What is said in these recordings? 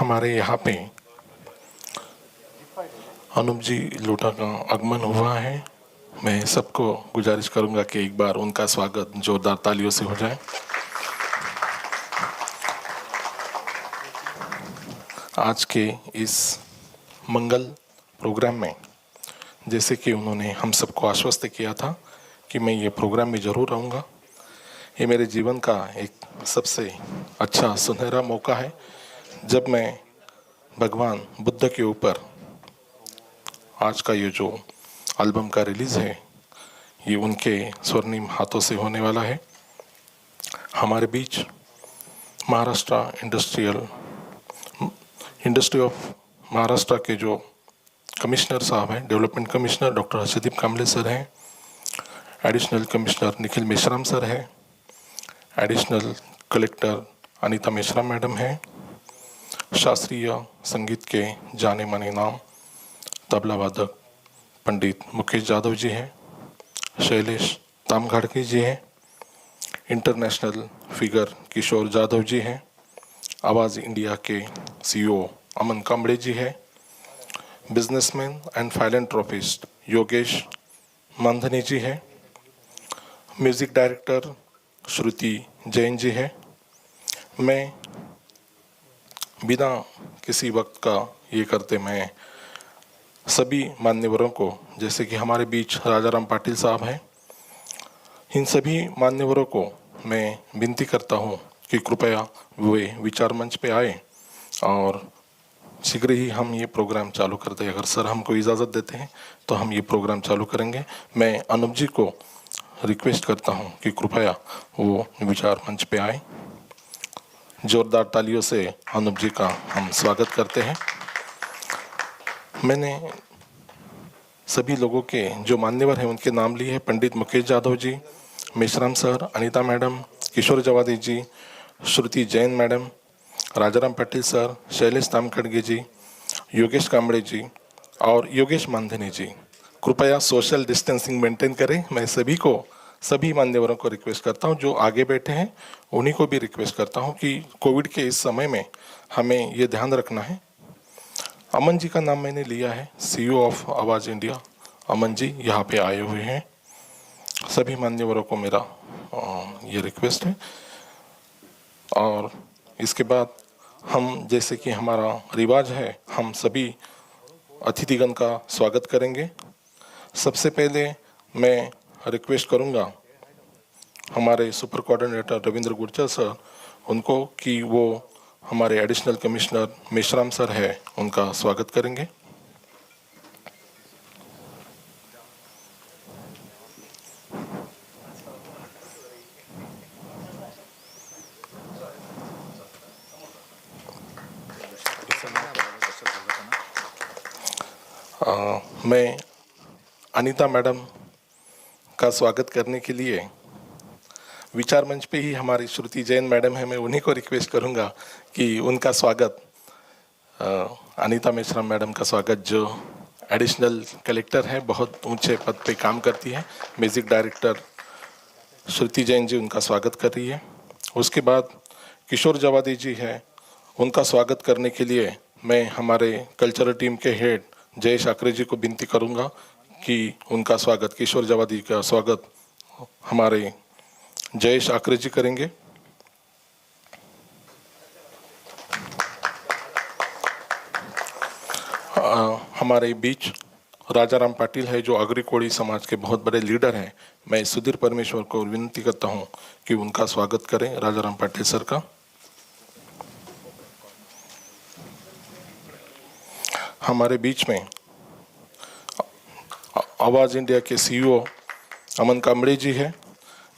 हमारे यहाँ पे अनूप जी लोटा का आगमन हुआ है। मैं सबको गुजारिश करूंगा कि एक बार उनका स्वागत जोरदार तालियों से हो जाए। आज के इस मंगल प्रोग्राम में जैसे कि उन्होंने हम सबको आश्वस्त किया था कि मैं ये प्रोग्राम में ज़रूर रहूँगा। ये मेरे जीवन का एक सबसे अच्छा सुनहरा मौका है जब मैं भगवान बुद्ध के ऊपर आज का ये जो एल्बम का रिलीज़ है ये उनके स्वर्णिम हाथों से होने वाला है। हमारे बीच महाराष्ट्र इंडस्ट्री ऑफ महाराष्ट्र के जो कमिश्नर साहब हैं, development commissioner doctor Harshdeep Kamble sir हैं, additional commissioner Nikhil Meshram sir हैं, additional collector Anita Meshram madam हैं, शास्त्रीय संगीत के जाने माने नाम तबला वादक पंडित मुकेश जाधव जी हैं, शैलेश तामघाड़के जी हैं, इंटरनेशनल फिगर किशोर जाधव जी हैं, आवाज़ इंडिया के सीईओ अमन कांबड़े जी हैं, बिजनेसमैन एंड फाइलेंथ्रोपिस्ट योगेश मानधनी जी हैं, म्यूज़िक डायरेक्टर श्रुति जैन जी हैं। मैं बिना किसी वक्त का ये करते मैं सभी मान्यवरों को, जैसे कि हमारे बीच राजाराम पाटिल साहब हैं, इन सभी मान्यवरों को मैं विनती करता हूँ कि कृपया वे विचार मंच पे आए और शीघ्र ही हम ये प्रोग्राम चालू कर दें। अगर सर हमको इजाज़त देते हैं तो हम ये प्रोग्राम चालू करेंगे। मैं अनुप जी को रिक्वेस्ट करता हूँ कि कृपया वो विचार मंच पे आए। जोरदार तालियों से अनुप जी का हम स्वागत करते हैं। मैंने सभी लोगों के जो मान्यवर हैं उनके नाम लिए हैं। पंडित मुकेश जाधव जी, मेश्राम सर, अनीता मैडम, किशोर जवादी जी, श्रुति जैन मैडम, राजाराम पाटिल सर, शैलेश तामखड़गे जी, योगेश कांबड़े जी और योगेश मानधनी जी। कृपया सोशल डिस्टेंसिंग मेंटेन करें। मैं सभी मान्यवरों को रिक्वेस्ट करता हूं, जो आगे बैठे हैं उन्हीं को भी रिक्वेस्ट करता हूं कि कोविड के इस समय में हमें ये ध्यान रखना है। अमन जी का नाम मैंने लिया है, सीईओ ऑफ आवाज़ इंडिया। अमन जी यहाँ पे आए हुए हैं। सभी मान्यवरों को मेरा ये रिक्वेस्ट है। और इसके बाद हम, जैसे कि हमारा रिवाज है, हम सभी अतिथिगण का स्वागत करेंगे। सबसे पहले मैं रिक्वेस्ट करूंगा हमारे super coordinator Ravindra Gurjar sir उनको कि वो हमारे एडिशनल कमिश्नर मेश्राम सर है उनका स्वागत करेंगे। मैं अनीता मैडम का स्वागत करने के लिए विचार मंच पे ही हमारी श्रुति जैन मैडम है, मैं उन्हीं को रिक्वेस्ट करूंगा कि उनका स्वागत, अनीता मेश्राम मैडम का स्वागत जो एडिशनल कलेक्टर है, बहुत ऊंचे पद पे काम करती है, म्यूजिक डायरेक्टर श्रुति जैन जी उनका स्वागत कर रही है। उसके बाद किशोर जवादी जी है, उनका स्वागत करने के लिए मैं हमारे कल्चरल टीम के हेड जयेश आकरे जी को विनती करूंगा कि उनका स्वागत, किशोर जवादी का स्वागत हमारे जयेश आकरे जी करेंगे। हमारे बीच राजाराम पाटिल है जो आगरी कोड़ी समाज के बहुत बड़े लीडर हैं। मैं सुधीर परमेश्वर को विनती करता हूं कि उनका स्वागत करें, राजाराम पाटिल सर का। हमारे बीच में आवाज़ इंडिया के सीईओ अमन कांबड़े जी है।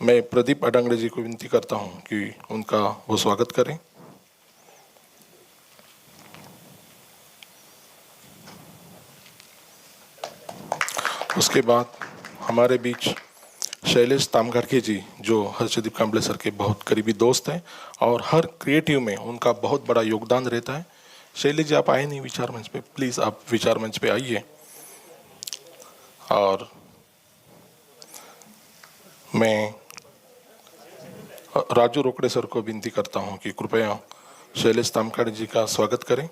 मैं प्रदीप अडांगड़े जी को विनती करता हूं कि उनका वो स्वागत करें। उसके बाद हमारे बीच शैलेश तामघाड़के जी जो हर्षदीप कांबले सर के बहुत करीबी दोस्त हैं और हर क्रिएटिव में उनका बहुत बड़ा योगदान रहता है। शैलेश जी आप आए नहीं विचार मंच पे, प्लीज़ आप विचार मंच पे आइए। और मैं राजू रोकड़े सर को विनती करता हूं कि कृपया शैलेश तामकाड़ जी का स्वागत करें।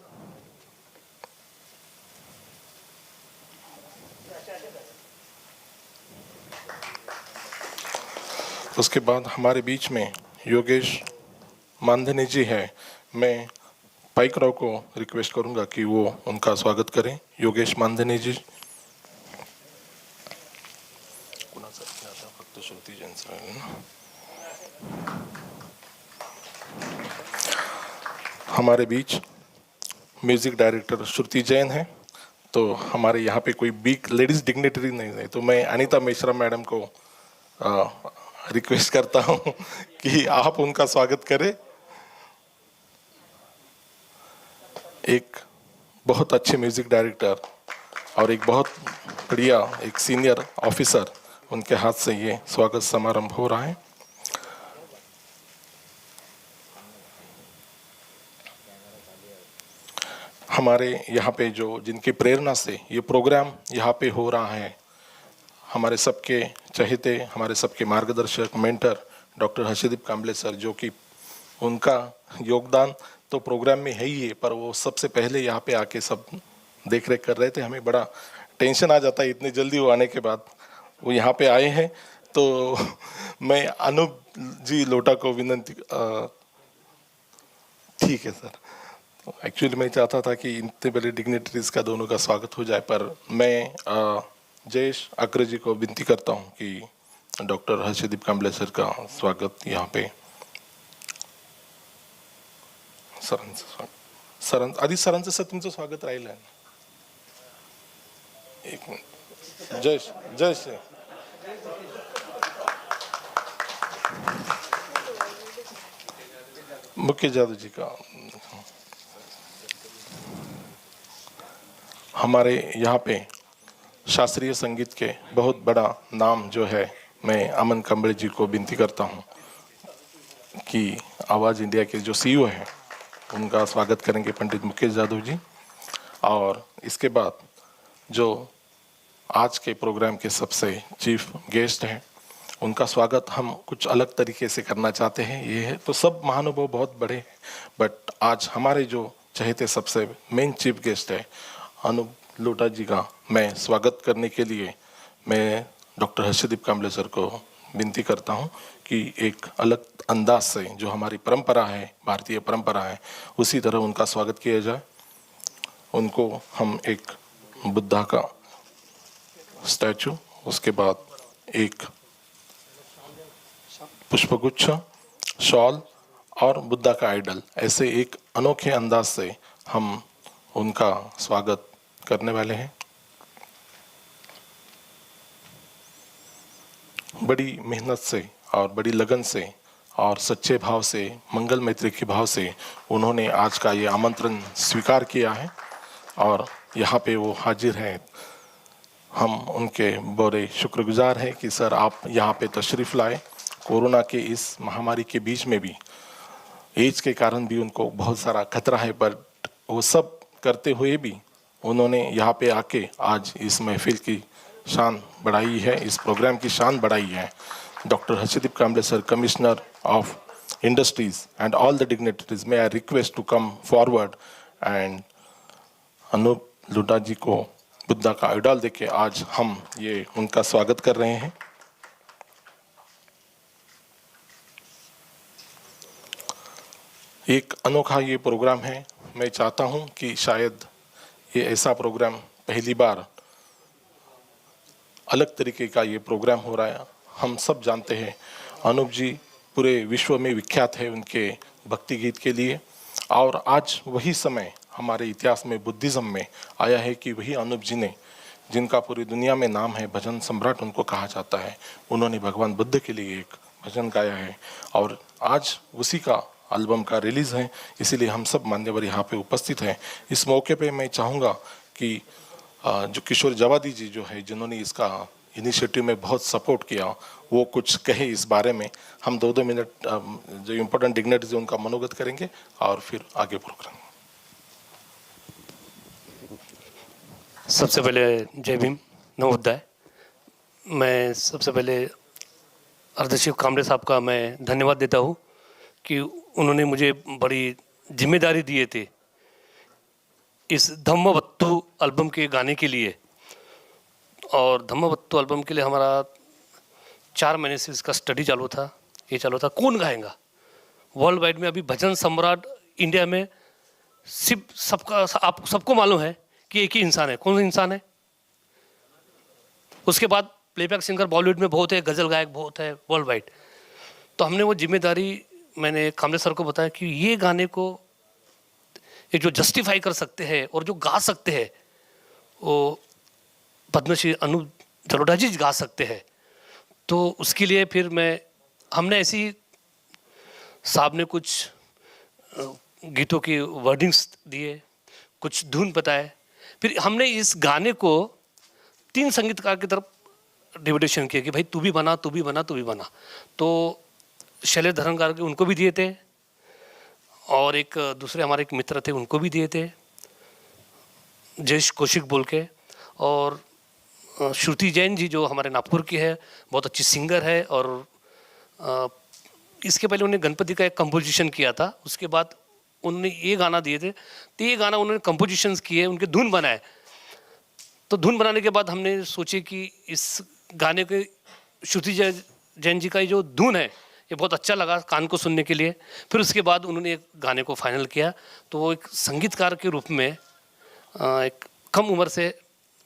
उसके बाद हमारे बीच में योगेश मानधनी जी है। मैं पाइकराव को रिक्वेस्ट करूंगा कि वो उनका स्वागत करें। योगेश मानधनी जी। हमारे बीच म्यूजिक डायरेक्टर श्रुति जैन है। तो हमारे यहाँ पे कोई बिग लेडीज डिग्नेटरी नहीं है, तो मैं अनीता मेश्राम मैडम को रिक्वेस्ट करता हूँ कि आप उनका स्वागत करें। एक बहुत अच्छे म्यूजिक डायरेक्टर और एक बहुत बढ़िया एक सीनियर ऑफिसर, उनके हाथ से ये स्वागत समारंभ हो रहा है। हमारे यहाँ पे जो जिनकी प्रेरणा से ये प्रोग्राम यहाँ पे हो रहा है, हमारे सबके चहेते, हमारे सबके मार्गदर्शक mentor doctor Harshdeep Kamble sir, जो कि उनका योगदान तो प्रोग्राम में है ही है, पर वो सबसे पहले यहाँ पे आके सब देख रेख कर रहे थे। हमें बड़ा टेंशन आ जाता है इतनी जल्दी वो आने के बाद। वो यहाँ पे आए हैं तो मैं अनूप जी लोटा को विनंती, ठीक है सर। एक्चुअली मैं चाहता था कि इतने बड़े डिग्नेटरीज का दोनों का स्वागत हो जाए, पर मैं जयेश अग्र जी को विनती करता हूँ कि डॉक्टर हर्षदीप काम्बले सर का स्वागत यहाँ पे सरांचं आधी सरांचं सर तुमचं स्वागत राहिलं आहे। एक मिनिट, जयेश जयेश मुख्य जादू जी का। हमारे यहाँ पे शास्त्रीय संगीत के बहुत बड़ा नाम जो है, मैं अमन काम्बले जी को विनती करता हूँ कि आवाज़ इंडिया के जो सीईओ हैं उनका स्वागत करेंगे पंडित मुकेश यादव जी। और इसके बाद जो आज के प्रोग्राम के सबसे चीफ गेस्ट हैं, उनका स्वागत हम कुछ अलग तरीके से करना चाहते हैं। ये है तो सब महानुभाव बहुत बड़े हैं, बट आज हमारे जो चहेते सबसे मेन चीफ गेस्ट है अनूप लोटा जी का मैं स्वागत करने के लिए मैं डॉक्टर हर्षदीप काम्बले सर को विनती करता हूं कि एक अलग अंदाज से, जो हमारी परंपरा है, भारतीय परंपरा है, उसी तरह उनका स्वागत किया जाए। उनको हम एक बुद्धा का स्टैचू, उसके बाद एक पुष्पगुच्छ, शॉल और बुद्धा का आइडल, ऐसे एक अनोखे अंदाज से हम उनका स्वागत करने वाले हैं। बड़ी मेहनत से और बड़ी लगन से और सच्चे भाव से, मंगल मैत्री के भाव से उन्होंने आज का ये आमंत्रण स्वीकार किया है और यहाँ पे वो हाजिर हैं। हम उनके बड़े शुक्रगुजार हैं कि सर आप यहाँ पे तशरीफ़ लाए। कोरोना के इस महामारी के बीच में भी, एज के कारण भी उनको बहुत सारा खतरा है, पर वो सब करते हुए भी उन्होंने यहाँ पे आके आज इस महफिल की शान बढ़ाई है, इस प्रोग्राम की शान बढ़ाई है। Doctor Harshdeep Kamble sir, commissioner of industries and all the dignitaries, may I request to come forward and Anup Lota ji को बुद्धा का आइडल देके आज हम ये उनका स्वागत कर रहे हैं। एक अनोखा ये प्रोग्राम है। मैं चाहता हूँ कि शायद ये ऐसा प्रोग्राम पहली बार अलग तरीके का ये प्रोग्राम हो रहा है। हम सब जानते हैं अनूप जी पूरे विश्व में विख्यात है उनके भक्ति गीत के लिए, और आज वही समय हमारे इतिहास में बुद्धिज़्म में आया है कि वही अनूप जी ने, जिनका पूरी दुनिया में नाम है, भजन सम्राट उनको कहा जाता है, उन्होंने भगवान बुद्ध के लिए एक भजन गाया है और आज उसी का एल्बम का रिलीज़ है। इसीलिए हम सब मान्यवर यहाँ पे उपस्थित हैं। इस मौके पे मैं चाहूँगा कि जो किशोर जवादी जी जो है, जिन्होंने इसका इनिशिएटिव में बहुत सपोर्ट किया, वो कुछ कहे इस बारे में। हम 2-2 मिनट जो इम्पोर्टेंट डिग्नेटरीज उनका मनोगत करेंगे और फिर आगे प्रोग्राम। सबसे पहले जय भीम, नमोदय। मैं सबसे पहले अर्धशिव काम्बले साहब का मैं धन्यवाद देता हूँ कि उन्होंने मुझे बड़ी जिम्मेदारी दिए थे इस धम्मवत्तु एल्बम के गाने के लिए, और धम्मवत्तु एल्बम के लिए हमारा 4 महीने से इसका स्टडी चालू था। ये चालू था कौन गाएगा वर्ल्ड वाइड में। अभी भजन सम्राट इंडिया में सिर्फ आप सबको मालूम है कि एक ही इंसान है। कौन सा इंसान है? उसके बाद प्लेबैक सिंगर बॉलीवुड में बहुत है, गज़ल गायक बहुत है वर्ल्ड वाइड। तो हमने वो जिम्मेदारी, मैंने कामले सर को बताया कि ये गाने को ये जो जस्टिफाई कर सकते हैं और जो गा सकते हैं वो पद्मश्री अनूप जलोटा जी गा सकते हैं। तो उसके लिए फिर हमने ऐसी साहब ने कुछ गीतों की वर्डिंग्स दिए, कुछ धुन बताए। फिर हमने इस गाने को 3 संगीतकार की तरफ डिविडेशन किया कि भाई तू भी बना, तू भी बना, तू भी बना। तो शैलेश धरमगार के उनको भी दिए थे, और एक दूसरे हमारे एक मित्र थे उनको भी दिए थे, जयेश कौशिक बोल के। और श्रुति जैन जी जो हमारे नागपुर की है, बहुत अच्छी सिंगर है। और इसके पहले उन्होंने गणपति का एक कंपोजिशन किया था, उसके बाद उन्होंने ये गाना दिए थे। तो ये गाना उन्होंने कंपोजिशंस किए, उनके धुन बनाए। तो धुन बनाने के बाद हमने सोचे कि इस गाने के श्रुति जैन जी का ये जो धुन है ये बहुत अच्छा लगा कान को सुनने के लिए। फिर उसके बाद उन्होंने एक गाने को फाइनल किया। तो वो एक संगीतकार के रूप में एक कम उम्र से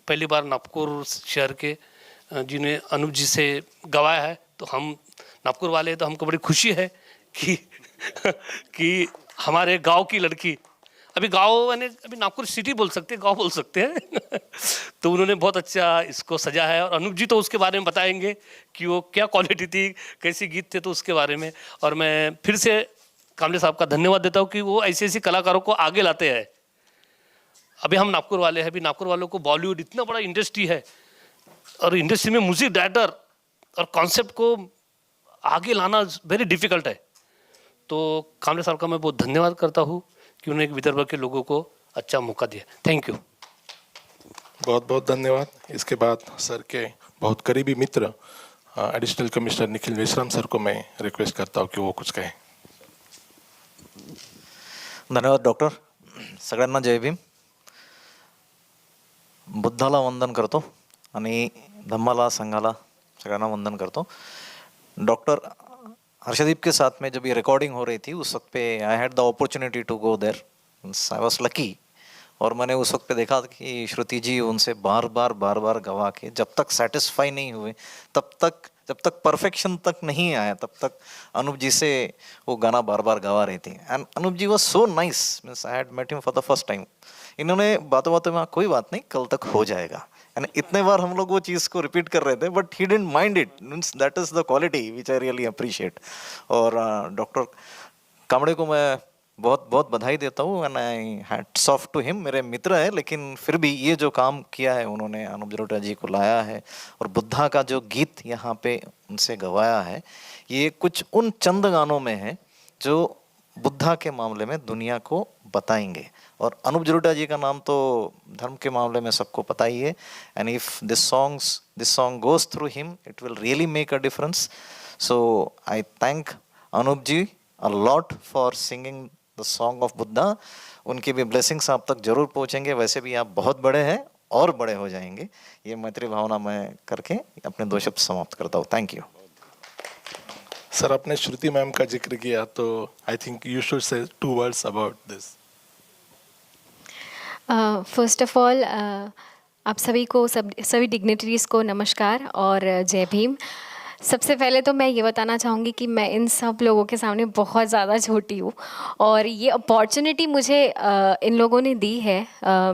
पहली बार नागपुर शहर के जिन्हें अनूप जी से गवाया है। तो हम नागपुर वाले, तो हमको बड़ी खुशी है कि कि हमारे गांव की लड़की, अभी गांव यानी अभी नागपुर सिटी बोल सकते हैं, गांव बोल सकते हैं तो उन्होंने बहुत अच्छा इसको सजा है। और अनूप जी तो उसके बारे में बताएंगे कि वो क्या क्वालिटी थी, कैसे गीत थे, तो उसके बारे में। और मैं फिर से कामले साहब का धन्यवाद देता हूँ कि वो ऐसे ऐसे कलाकारों को आगे लाते हैं। अभी हम नागपुर वाले हैं, अभी नागपुर वालों को बॉलीवुड इतना बड़ा इंडस्ट्री है, और इंडस्ट्री में म्यूजिक डायरेक्टर और कॉन्सेप्ट को आगे लाना वेरी डिफिकल्ट है। तो कामले साहब का मैं बहुत धन्यवाद करता हूँ कि उन्होंने विदर्भ के लोगों को अच्छा मौका दिया। Thank you. बहुत बहुत धन्यवाद। इसके बाद सर के बहुत करीबी मित्र additional commissioner Nikhil Meshram sir को मैं रिक्वेस्ट करता हूँ कि वो कुछ कहें। धन्यवाद डॉक्टर. सगळ्यांना जय भीम. बुद्धाला वंदन करतो आणि धम्माला, संघाला सगळ्यांना वंदन करतो. डॉक्टर हर्षदीप के साथ में जब ये रिकॉर्डिंग हो रही थी उस वक्त पे I had the opportunity to go there. I was lucky. और मैंने उस वक्त पे देखा कि श्रुति जी उनसे बार बार गवा के जब तक सेटिस्फाई नहीं हुए, जब तक परफेक्शन तक नहीं आया, तब तक अनूप जी से वो गाना बार बार गवा रही थी. And Anup ji was so nice. Means I had met him for the first time. इन्होंने बातों में कोई बात नहीं, कल तक हो जाएगा. एंड इतने बार हम लोग वो चीज़ को रिपीट कर रहे थे, but he didn't mind it. Means that is the quality which I really appreciate. और डॉक्टर कामड़े को मैं बहुत बहुत बधाई देता हूँ. And I hats off to him. मेरे मित्र है, लेकिन फिर भी ये जो काम किया है उन्होंने, अनूप जलोटा जी को लाया है और बुद्धा का जो गीत यहाँ पे उनसे गवाया है, ये कुछ उन चंद गानों में है जो बुद्धा के मामले में दुनिया को बताएंगे. और अनूप जलोटा जी का नाम तो धर्म के मामले में सबको पता ही है. And if this song goes through him, it will really make a difference. So I thank Anup ji a lot for singing the song of Buddha. उनकी भी ब्लेसिंग्स आप तक जरूर पहुंचेंगे. वैसे भी आप बहुत बड़े हैं और बड़े हो जाएंगे. ये मैत्री भावना मैं करके अपने 2 शब्द समाप्त करता हूँ. Thank you. सर, आपने श्रुति मैम का जिक्र किया, तो I think you should say 2 words about this. First of all आप सभी को, सभी डिग्निटरीज़ को नमस्कार और जय भीम. सबसे पहले तो मैं ये बताना चाहूँगी कि मैं इन सब लोगों के सामने बहुत ज़्यादा छोटी हूँ, और ये अपॉर्चुनिटी मुझे इन लोगों ने दी है.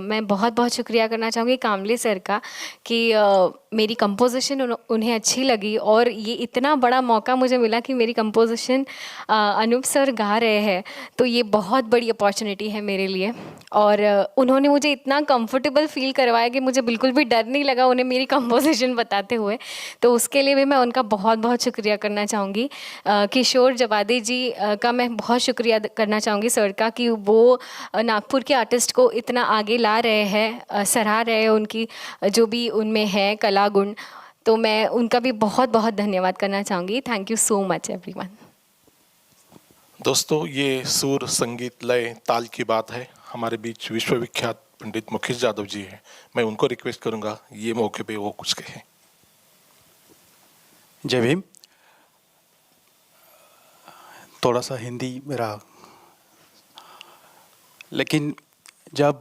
मैं बहुत बहुत शुक्रिया करना चाहूँगी कामले सर का कि मेरी कंपोजिशन उन्हें अच्छी लगी, और ये इतना बड़ा मौका मुझे मिला कि मेरी कंपोजिशन अनूप सर गा रहे हैं. तो ये बहुत बड़ी अपॉर्चुनिटी है मेरे लिए, और उन्होंने मुझे इतना कंफर्टेबल फील करवाया कि मुझे बिल्कुल भी डर नहीं लगा उन्हें मेरी कंपोजिशन बताते हुए. तो उसके लिए भी मैं उनका बहुत बहुत शुक्रिया करना चाहूँगी. किशोर जवादे जी का मैं बहुत शुक्रिया करना चाहूँगी सर का, कि वो नागपुर के आर्टिस्ट को इतना आगे ला रहे हैं, सराह रहे हैं उनकी जो भी उनमें है कला गुण. तो मैं उनका भी बहुत बहुत धन्यवाद करना चाहूँगी. Thank you so much everyone. दोस्तों, ये सुर, संगीत, लय, ताल की बात है। हमारे बीच विश्वविख्यात पंडित मुकेश यादव जी हैं। मैं उनको रिक्वेस्ट करूंगा ये मौके पे वो कुछ कहें। जय भीम। थोड़ा सा हिंदी मेरा, लेकिन जब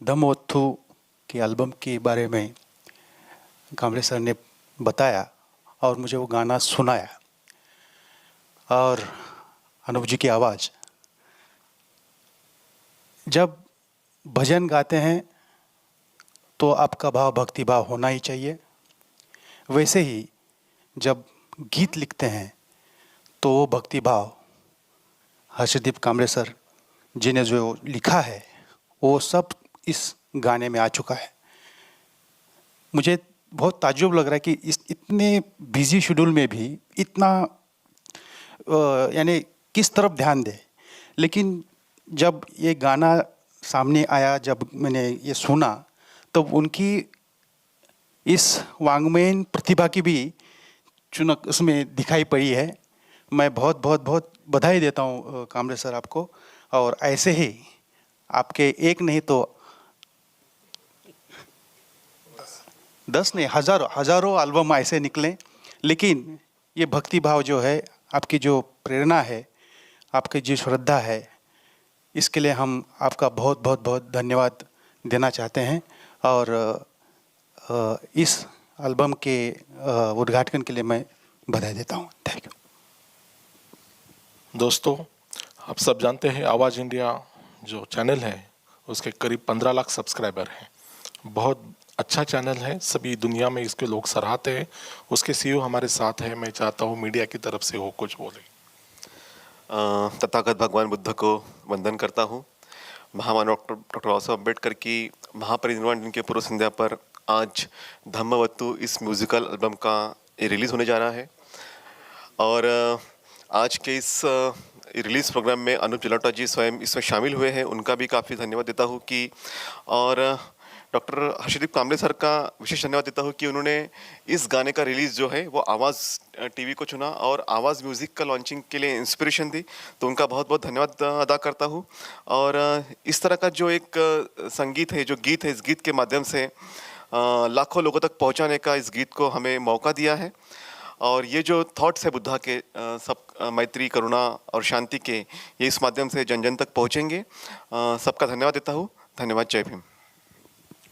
धम्मवत्थु के एल्बम के बारे में कामले सर ने बताया और मुझे वो गाना सुनाया और अनूप जी की आवाज़, जब भजन गाते हैं तो आपका भाव भक्ति भाव होना ही चाहिए। वैसे ही जब गीत लिखते हैं तो वो भक्ति भाव हर्षदीप कामले सर जी ने जो लिखा है वो सब इस गाने में आ चुका है। मुझे बहुत ताज्जुब लग रहा है कि इस इतने बिजी शेड्यूल में भी इतना यानी किस तरफ ध्यान दे। लेकिन जब ये गाना सामने आया, जब मैंने ये सुना, तब उनकी इस वाङ्मयीन प्रतिभा की भी चुनक उसमें दिखाई पड़ी है। मैं बहुत बहुत बहुत बधाई देता हूँ कामले सर आपको, और ऐसे ही आपके एक नहीं तो 10 नहीं हजारों एल्बम ऐसे निकलें। लेकिन ये भक्ति भाव जो है, आपकी जो प्रेरणा है, आपकी जो श्रद्धा है, इसके लिए हम आपका बहुत बहुत बहुत धन्यवाद देना चाहते हैं। और इस एल्बम के उद्घाटन के लिए मैं बधाई देता हूँ। Thank you. दोस्तों, आप सब जानते हैं आवाज़ इंडिया जो चैनल है उसके करीब 15 लाख सब्सक्राइबर हैं। बहुत अच्छा चैनल है, सभी दुनिया में इसके लोग सराहते हैं। उसके सीईओ हमारे साथ हैं। मैं चाहता हूँ मीडिया की तरफ से वो कुछ बोले। तथागत भगवान बुद्ध को वंदन करता हूँ। महामानव डॉक्टर बाबा साहब अम्बेडकर की महापरिनिर्वाण दिन के पूर्व संध्या पर आज धम्मवत्तु इस म्यूज़िकल एल्बम का रिलीज़ होने जा रहा है। और आज के इस रिलीज़ प्रोग्राम में अनूप जलोटा जी स्वयं इसमें शामिल हुए हैं। उनका भी काफ़ी धन्यवाद देता हूँ कि, और डॉक्टर हर्षदीप कामले सर का विशेष धन्यवाद देता हूँ कि उन्होंने इस गाने का रिलीज़ जो है वो आवाज़ टीवी को चुना और आवाज़ म्यूज़िक का लॉन्चिंग के लिए इंस्पिरेशन दी। तो उनका बहुत बहुत धन्यवाद अदा करता हूँ। और इस तरह का जो एक संगीत है, जो गीत है, इस गीत के माध्यम से लाखों लोगों तक पहुँचाने का इस गीत को हमें मौका दिया है। और ये जो थॉट्स है बुद्धा के, सब मैत्री, करुणा और शांति के, ये इस माध्यम से जन जन तक पहुँचेंगे। सबका धन्यवाद देता हूँ। धन्यवाद। जय भीम।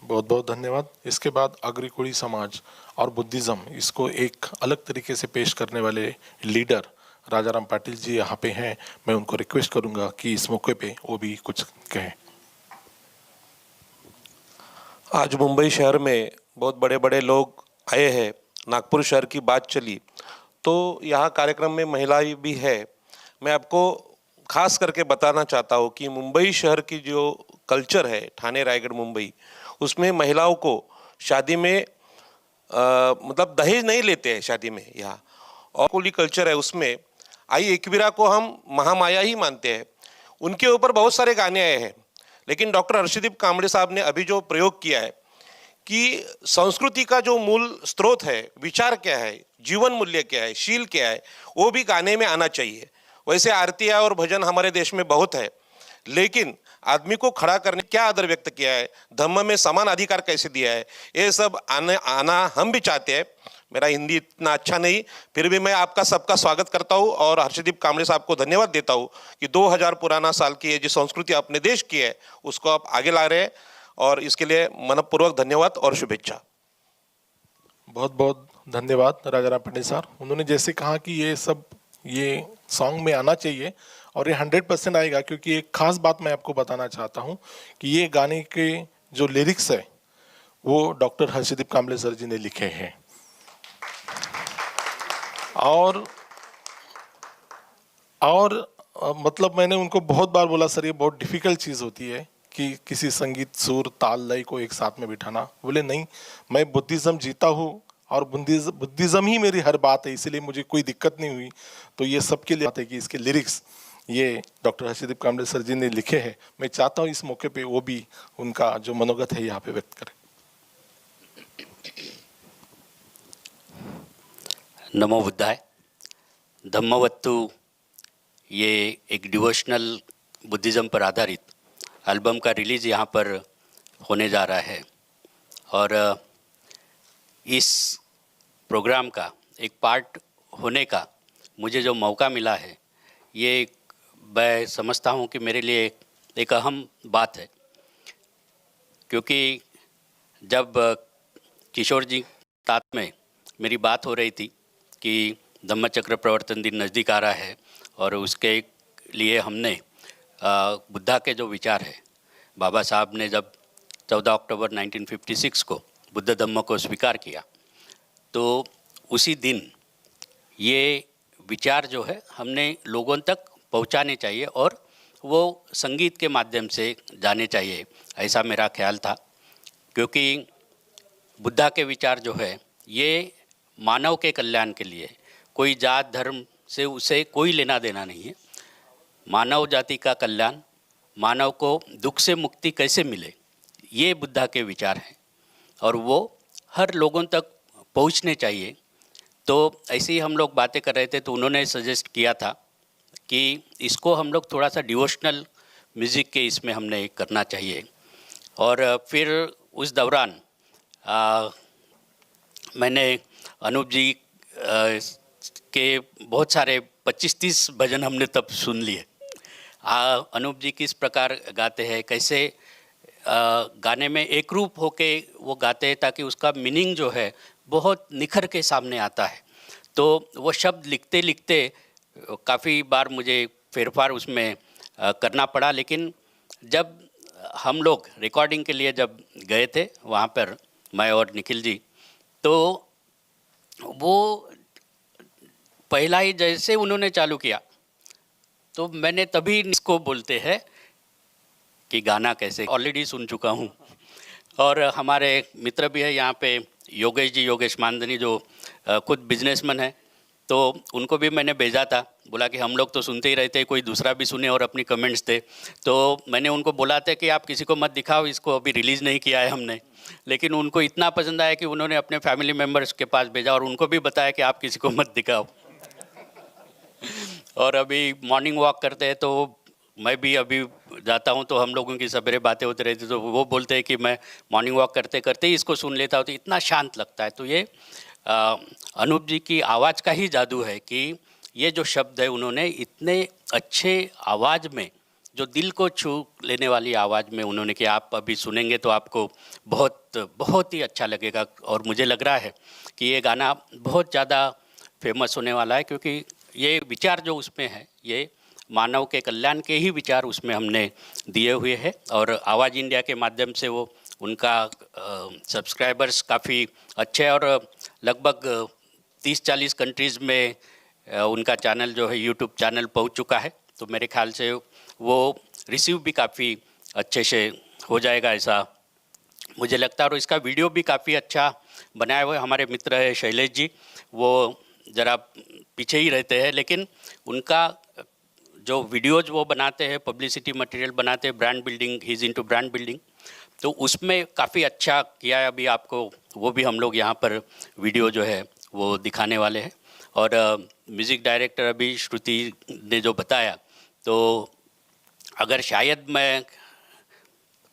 बहुत बहुत धन्यवाद। इसके बाद अग्रकुड़ी समाज और बुद्धिज़्म, इसको एक अलग तरीके से पेश करने वाले लीडर राजाराम पाटिल जी यहाँ पे हैं। मैं उनको रिक्वेस्ट करूँगा कि इस मौके पे वो भी कुछ कहें। आज मुंबई शहर में बहुत बड़े बड़े लोग आए हैं। नागपुर शहर की बात चली तो यहाँ कार्यक्रम में महिलाएं भी है। मैं आपको खास करके बताना चाहता हूँ कि मुंबई शहर की जो कल्चर है, ठाणे, रायगढ़, मुंबई, उसमें महिलाओं को शादी में मतलब दहेज नहीं लेते हैं शादी में यहाँ। और कोली कल्चर है, उसमें आई एकवीरा को हम महामाया ही मानते हैं। उनके ऊपर बहुत सारे गाने आए हैं, लेकिन डॉक्टर हर्षदीप कामले साहब ने अभी जो प्रयोग किया है कि संस्कृति का जो मूल स्रोत है, विचार क्या है, जीवन मूल्य क्या है, शील क्या है, वो भी गाने में आना चाहिए। वैसे आरतियाँ और भजन हमारे देश में बहुत है, लेकिन आदमी को खड़ा करने क्या आदर व्यक्त किया है, धम्म में समान अधिकार कैसे दिया है, ये सब आना हम भी चाहते हैं। मेरा हिंदी इतना अच्छा नहीं, फिर भी मैं आपका सबका स्वागत करता हूँ और हर्षदीप कामले साहब को धन्यवाद देता हूँ कि 2000 पुराना साल की ये जो संस्कृति अपने देश की है उसको आप आगे ला रहे हैं, और इसके लिए मनपूर्वक धन्यवाद और शुभेच्छा। बहुत बहुत धन्यवाद राजाराम पंडित सर। उन्होंने जैसे कहा कि ये सब ये सॉन्ग में आना चाहिए और ये 100% आएगा, क्योंकि एक खास बात मैं आपको बताना चाहता हूँ कि ये गाने के जो लिरिक्स है वो डॉक्टर हर्षदीप कामले सर जी ने लिखे हैं। और मतलब मैंने उनको बहुत बार बोला, सर ये बहुत डिफ़िकल्ट चीज़ होती है कि किसी संगीत, सुर, ताल, लय को एक साथ में बिठाना। बोले नहीं, मैं बुद्धिज़्म जीता हूँ और बुद्धिज़्म ही मेरी हर बात है, इसीलिए मुझे कोई दिक्कत नहीं हुई। तो ये सबके लिए बात है कि इसके लिरिक्स ये डॉक्टर हर्षदीप कामले सर जी ने लिखे हैं। मैं चाहता हूँ इस मौके पे वो भी उनका जो मनोगत है यहाँ पे व्यक्त करें। नमो बुद्धाय। धम्मवत्तु ये एक डिवोशनल बुद्धिज़्म पर आधारित एल्बम का रिलीज़ यहाँ पर होने जा रहा है। और इस प्रोग्राम का एक पार्ट होने का मुझे जो मौका मिला है, ये मैं समझता हूँ कि मेरे लिए एक अहम बात है, क्योंकि जब किशोर जी साथ में मेरी बात हो रही थी कि धम्मचक्र प्रवर्तन दिन नज़दीक आ रहा है और उसके लिए हमने बुद्धा के जो विचार है, बाबा साहब ने जब 14 अक्टूबर 1956 को बुद्ध धम्म को स्वीकार किया, तो उसी दिन ये विचार जो है हमने लोगों तक पहुंचाने चाहिए और वो संगीत के माध्यम से जाने चाहिए, ऐसा मेरा ख्याल था। क्योंकि बुद्धा के विचार जो है ये मानव के कल्याण के लिए, कोई जात धर्म से उसे कोई लेना देना नहीं है। मानव जाति का कल्याण, मानव को दुख से मुक्ति कैसे मिले, ये बुद्धा के विचार हैं और वो हर लोगों तक पहुंचने चाहिए। तो ऐसे ही हम लोग बातें कर रहे थे तो उन्होंने सजेस्ट किया था कि इसको हम लोग थोड़ा सा डिवोशनल म्यूज़िक के इसमें हमने करना चाहिए। और फिर उस दौरान मैंने अनूप जी के बहुत सारे 25-30 भजन हमने तब सुन लिए। अनूप जी किस प्रकार गाते हैं, कैसे गाने में एक रूप होके वो गाते हैं ताकि उसका मीनिंग जो है बहुत निखर के सामने आता है। तो वो शब्द लिखते लिखते काफ़ी बार मुझे फेरफार उसमें करना पड़ा, लेकिन जब हम लोग रिकॉर्डिंग के लिए जब गए थे वहाँ पर, मैं और निखिल जी, तो वो पहला ही जैसे उन्होंने चालू किया तो मैंने तभी इसको बोलते हैं कि गाना कैसे, ऑलरेडी सुन चुका हूँ। और हमारे मित्र भी है यहाँ पे, योगेश जी, योगेश मानधनी, जो खुद बिजनेसमैन है, तो उनको भी मैंने भेजा था, बोला कि हम लोग तो सुनते ही रहते, कोई दूसरा भी सुने और अपनी कमेंट्स दे। तो मैंने उनको बोला था कि आप किसी को मत दिखाओ, इसको अभी रिलीज़ नहीं किया है हमने, लेकिन उनको इतना पसंद आया कि उन्होंने अपने फैमिली मेम्बर्स के पास भेजा और उनको भी बताया कि आप किसी को मत दिखाओ। और अभी मॉर्निंग वॉक करते हैं तो मैं भी अभी जाता हूँ तो हम लोगों की सवेरे बातें होती रहती, तो वो बोलते हैं कि मैं मॉर्निंग वॉक करते करते ही इसको सुन लेता हूँ, तो इतना शांत लगता है। तो ये अनूप जी की आवाज़ का ही जादू है कि ये जो शब्द है उन्होंने इतने अच्छे आवाज़ में, जो दिल को छू लेने वाली आवाज़ में उन्होंने, कि आप अभी सुनेंगे तो आपको बहुत बहुत ही अच्छा लगेगा। और मुझे लग रहा है कि ये गाना बहुत ज़्यादा फेमस होने वाला है, क्योंकि ये विचार जो उसमें है ये मानव के कल्याण के ही विचार उसमें हमने दिए हुए हैं। और आवाज़ इंडिया के माध्यम से वो उनका सब्सक्राइबर्स काफ़ी अच्छे, और लगभग 30-40 कंट्रीज़ में उनका चैनल जो है यूट्यूब चैनल पहुंच चुका है। तो मेरे ख्याल से वो रिसीव भी काफ़ी अच्छे से हो जाएगा, ऐसा मुझे लगता है। और इसका वीडियो भी काफ़ी अच्छा बनाया हुआ है। हमारे मित्र है शैलेश जी, वो ज़रा पीछे ही रहते हैं, लेकिन उनका जो वीडियोज वो बनाते हैं, पब्लिसिटी मटेरियल बनाते हैं, brand building, he is into brand building, तो उसमें काफ़ी अच्छा किया है। अभी आपको वो भी हम लोग यहाँ पर वीडियो जो है वो दिखाने वाले हैं। और म्यूज़िक डायरेक्टर अभी श्रुति ने जो बताया, तो अगर शायद मैं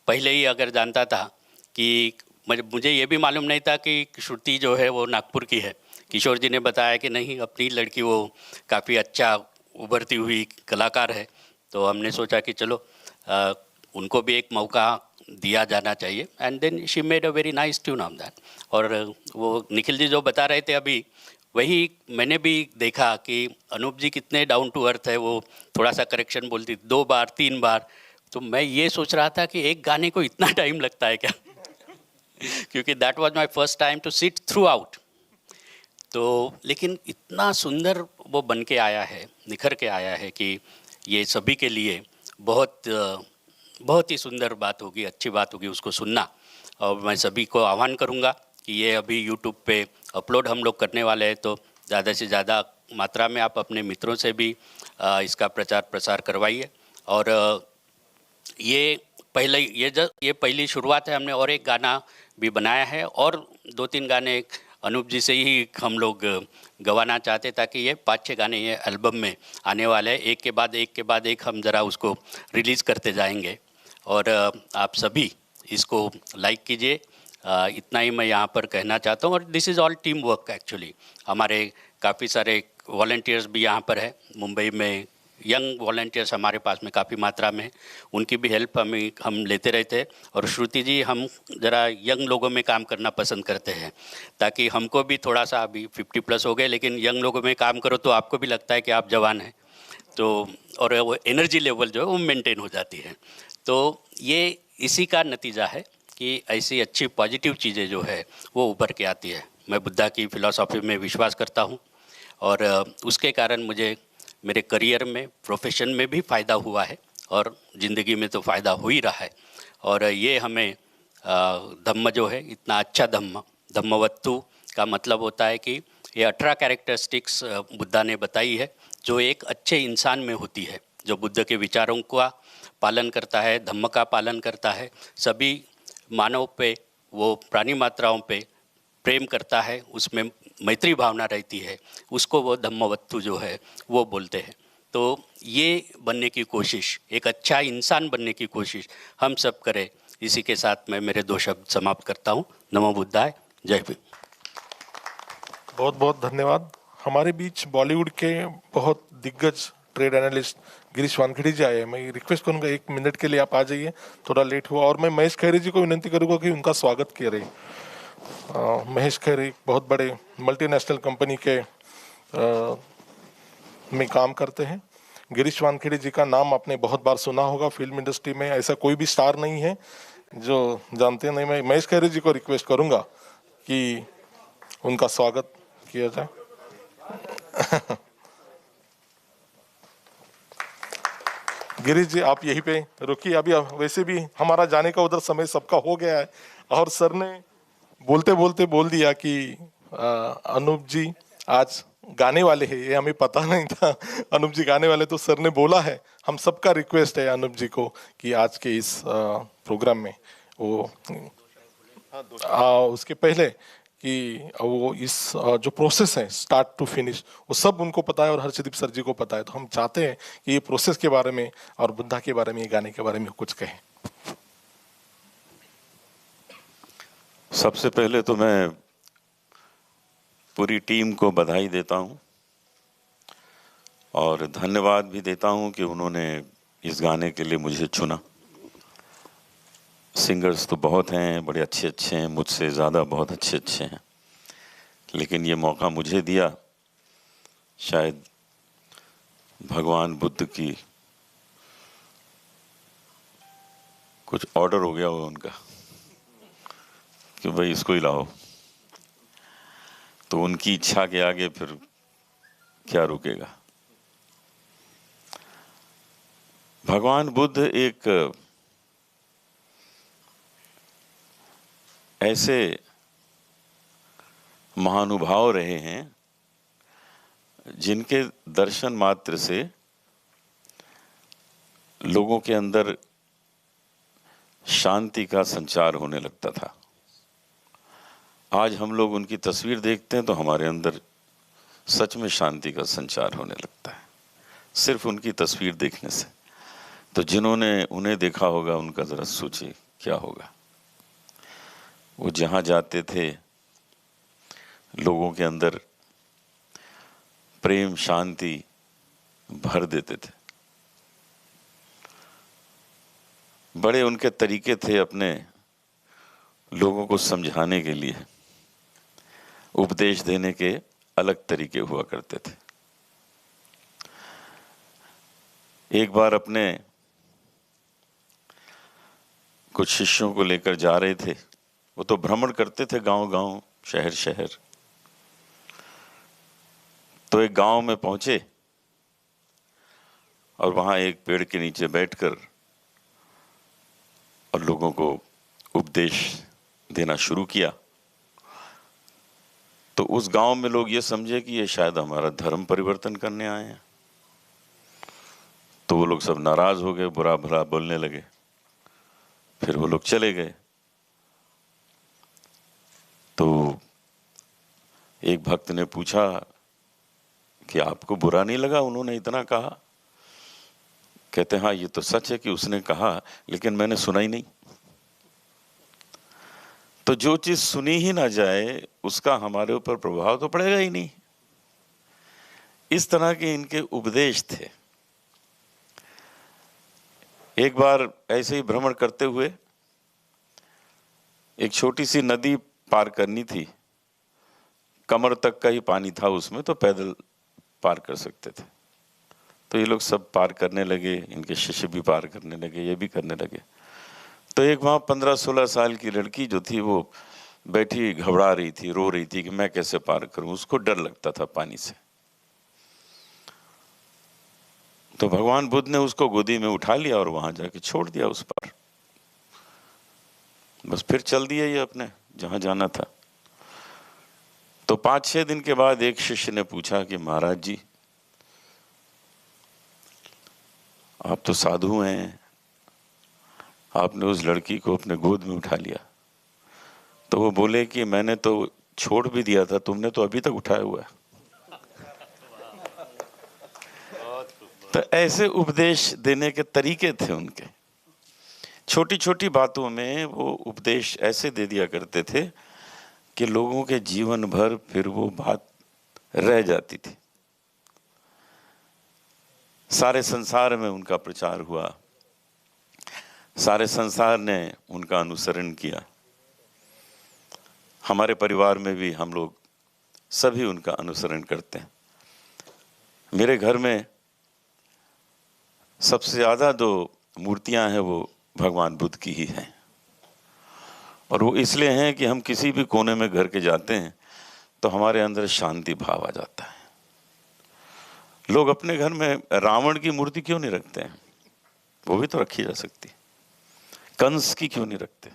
पहले ही अगर जानता था कि मुझे ये भी मालूम नहीं था कि श्रुति जो है वो नागपुर की है। किशोर जी ने बताया कि नहीं, अपनी लड़की वो काफ़ी अच्छा उभरती हुई कलाकार है, तो हमने सोचा कि चलो उनको भी एक मौका दिया जाना चाहिए। And then she made a very nice tune on that. और वो निखिल जी जो बता रहे थे अभी, वही मैंने भी देखा कि अनूप जी कितने डाउन टू अर्थ है। वो थोड़ा सा करेक्शन बोलती 2 बार 3 बार, तो मैं ये सोच रहा था कि एक गाने को इतना टाइम लगता है क्या? क्योंकि that was my first time to sit throughout. तो लेकिन इतना सुंदर वो बन के आया है, निखर के आया है कि ये सभी के लिए बहुत बहुत ही सुंदर बात होगी, अच्छी बात होगी उसको सुनना। और मैं सभी को आह्वान करूँगा कि ये अभी यूट्यूब पे अपलोड हम लोग करने वाले हैं, तो ज़्यादा से ज़्यादा मात्रा में आप अपने मित्रों से भी इसका प्रचार प्रसार करवाइए। और ये पहली शुरुआत है। हमने और एक गाना भी बनाया है और 2-3 गाने अनूप जी से ही हम लोग गवाना चाहते, ताकि ये 5-6 गाने ये एल्बम में आने वाले हैं, एक के बाद एक हम ज़रा उसको रिलीज़ करते जाएंगे। और आप सभी इसको लाइक कीजिए, इतना ही मैं यहाँ पर कहना चाहता हूँ। और this is all team work actually. हमारे काफ़ी सारे वॉलंटियर्स भी यहाँ पर है मुंबई में, यंग वॉलंटियर्स हमारे पास में काफ़ी मात्रा में, उनकी भी हेल्प हम लेते रहते हैं। और श्रुति जी, हम ज़रा यंग लोगों में काम करना पसंद करते हैं, ताकि हमको भी थोड़ा सा, अभी 50+ हो गए, लेकिन यंग लोगों में काम करो तो आपको भी लगता है कि आप जवान हैं, तो और वो एनर्जी लेवल जो है वो मेंटेन हो जाती है। तो ये इसी का नतीजा है कि ऐसी अच्छी पॉजिटिव चीज़ें जो है वो उभर के आती है। मैं बुद्धा की फ़िलॉसफ़ी में विश्वास करता हूँ, और उसके कारण मुझे मेरे करियर में, प्रोफेशन में भी फ़ायदा हुआ है, और ज़िंदगी में तो फ़ायदा हो ही रहा है। और ये हमें धम्म जो है, इतना अच्छा धम्मवत्तु का मतलब होता है कि ये 18 कैरेक्टरिस्टिक्स बुद्धा ने बताई है, जो एक अच्छे इंसान में होती है, जो बुद्ध के विचारों का पालन करता है, धम्म का पालन करता है, सभी मानव पे, वो प्राणी मात्राओं पे प्रेम करता है, उसमें मैत्री भावना रहती है, उसको वो धम्मवत्तु जो है वो बोलते हैं। तो ये बनने की कोशिश, एक अच्छा इंसान बनने की कोशिश हम सब करें। इसी के साथ मैं मेरे 2 शब्द समाप्त करता हूँ। नमो बुद्धाय, जय भीम। बहुत बहुत धन्यवाद। हमारे बीच बॉलीवुड के बहुत दिग्गज ट्रेड एनालिस्ट गिरीश वानखेड़े जी आए हैं। मैं रिक्वेस्ट करूंगा 1 मिनट के लिए आप आ जाइए, थोड़ा लेट हुआ। और मैं महेश खैरे जी को विनती करूंगा कि उनका स्वागत करें। महेश खैरे बहुत बड़े मल्टीनेशनल कंपनी के में काम करते हैं। गिरीश वानखेड़े जी का नाम आपने बहुत बार सुना होगा। फिल्म इंडस्ट्री में ऐसा कोई भी स्टार नहीं है जो जानते नहीं। मैं महेश खैरे जी को रिक्वेस्ट करूंगा कि उनका स्वागत किया जाए। गिरीश जी, आप यहीं पे रुकिए। अभी वैसे भी हमारा जाने का उधर समय सबका हो गया है, और सर ने बोलते बोलते बोल दिया कि अनूप जी आज गाने वाले हैं। ये हमें पता नहीं था अनूप जी गाने वाले, तो सर ने बोला है। हम सबका रिक्वेस्ट है अनूप जी को कि आज के इस प्रोग्राम में वो उसके पहले कि वो इस जो प्रोसेस है स्टार्ट टू फिनिश, वो सब उनको पता है और हर्षदीप सर जी को पता है। तो हम चाहते हैं कि ये प्रोसेस के बारे में और बुद्धा के बारे में, ये गाने के बारे में कुछ कहें। सबसे पहले तो मैं पूरी टीम को बधाई देता हूं और धन्यवाद भी देता हूं कि उन्होंने इस गाने के लिए मुझे चुना। सिंगर्स तो बहुत हैं, बड़े अच्छे अच्छे हैं, मुझसे ज़्यादा बहुत अच्छे अच्छे हैं, लेकिन ये मौका मुझे दिया। शायद भगवान बुद्ध की कुछ ऑर्डर हो गया हो उनका कि भाई इसको ही लाओ, तो उनकी इच्छा के आगे फिर क्या रुकेगा। भगवान बुद्ध एक ऐसे महानुभाव रहे हैं जिनके दर्शन मात्र से लोगों के अंदर शांति का संचार होने लगता था। आज हम लोग उनकी तस्वीर देखते हैं तो हमारे अंदर सच में शांति का संचार होने लगता है, सिर्फ उनकी तस्वीर देखने से। तो जिन्होंने उन्हें देखा होगा उनका ज़रा सोचिए क्या होगा। वो जहाँ जाते थे लोगों के अंदर प्रेम शांति भर देते थे। बड़े उनके तरीके थे अपने लोगों को समझाने के लिए, उपदेश देने के अलग तरीके हुआ करते थे। एक बार अपने कुछ शिष्यों को लेकर जा रहे थे। वो तो भ्रमण करते थे गांव गांव, शहर शहर। तो एक गांव में पहुंचे और वहां एक पेड़ के नीचे बैठकर और लोगों को उपदेश देना शुरू किया। तो उस गांव में लोग ये समझे कि ये शायद हमारा धर्म परिवर्तन करने आए हैं। तो वो लोग सब नाराज हो गए, बुरा भला बोलने लगे। फिर वो लोग चले गए। तो एक भक्त ने पूछा कि आपको बुरा नहीं लगा उन्होंने इतना कहा? कहते हाँ ये तो सच है कि उसने कहा, लेकिन मैंने सुना ही नहीं। तो जो चीज सुनी ही ना जाए उसका हमारे ऊपर प्रभाव तो पड़ेगा ही नहीं। इस तरह के इनके उपदेश थे। एक बार ऐसे ही भ्रमण करते हुए एक छोटी सी नदी पार करनी थी, कमर तक का ही पानी था उसमें, तो पैदल पार कर सकते थे। तो ये लोग सब पार करने लगे, इनके शिष्य भी पार करने लगे, ये भी करने लगे। तो एक वहाँ 15-16 साल की लड़की जो थी वो बैठी घबरा रही थी, रो रही थी कि मैं कैसे पार करूं, उसको डर लगता था पानी से। तो भगवान बुद्ध ने उसको गोदी में उठा लिया और वहां जाके छोड़ दिया उस पार। बस फिर चल दिया ये अपने जहां जाना था। तो 5-6 दिन के बाद एक शिष्य ने पूछा कि महाराज जी आप तो साधु हैं, आपने उस लड़की को अपने गोद में उठा लिया। तो वो बोले कि मैंने तो छोड़ भी दिया था, तुमने तो अभी तक उठाया हुआ है। तो ऐसे उपदेश देने के तरीके थे उनके। छोटी छोटी बातों में वो उपदेश ऐसे दे दिया करते थे कि लोगों के जीवन भर फिर वो बात रह जाती थी। सारे संसार में उनका प्रचार हुआ, सारे संसार ने उनका अनुसरण किया। हमारे परिवार में भी हम लोग सभी उनका अनुसरण करते हैं। मेरे घर में सबसे ज़्यादा जो मूर्तियां हैं वो भगवान बुद्ध की ही हैं, और वो इसलिए हैं कि हम किसी भी कोने में घर के जाते हैं तो हमारे अंदर शांति भाव आ जाता है। लोग अपने घर में रावण की मूर्ति क्यों नहीं रखते हैं? वो भी तो रखी जा सकती। कंस की क्यों नहीं रखते?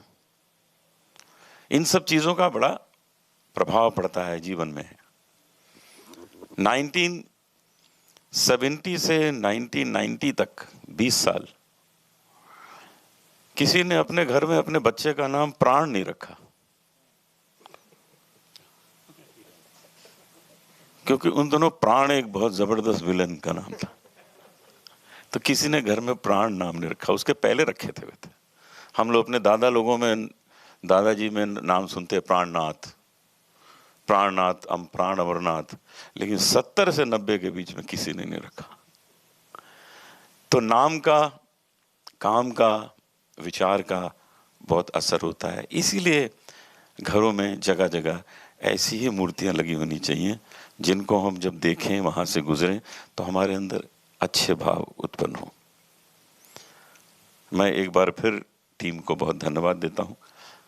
इन सब चीजों का बड़ा प्रभाव पड़ता है जीवन में। 1970 से 1990 तक 20 साल किसी ने अपने घर में अपने बच्चे का नाम प्राण नहीं रखा, क्योंकि उन दोनों प्राण एक बहुत जबरदस्त विलन का नाम था। तो किसी ने घर में प्राण नाम नहीं रखा, उसके पहले रखे थे वे थे। हम लोग अपने दादाजी में नाम सुनते प्राणनाथ, प्राणनाथ, प्राण अमरनाथ, लेकिन 70 से 90 के बीच में किसी ने नहीं रखा। तो नाम का, काम का, विचार का बहुत असर होता है। इसीलिए घरों में जगह जगह ऐसी ही मूर्तियां लगी होनी चाहिए जिनको हम जब देखें, वहां से गुजरें तो हमारे अंदर अच्छे भाव उत्पन्न हो। मैं एक बार फिर टीम को बहुत धन्यवाद देता हूं।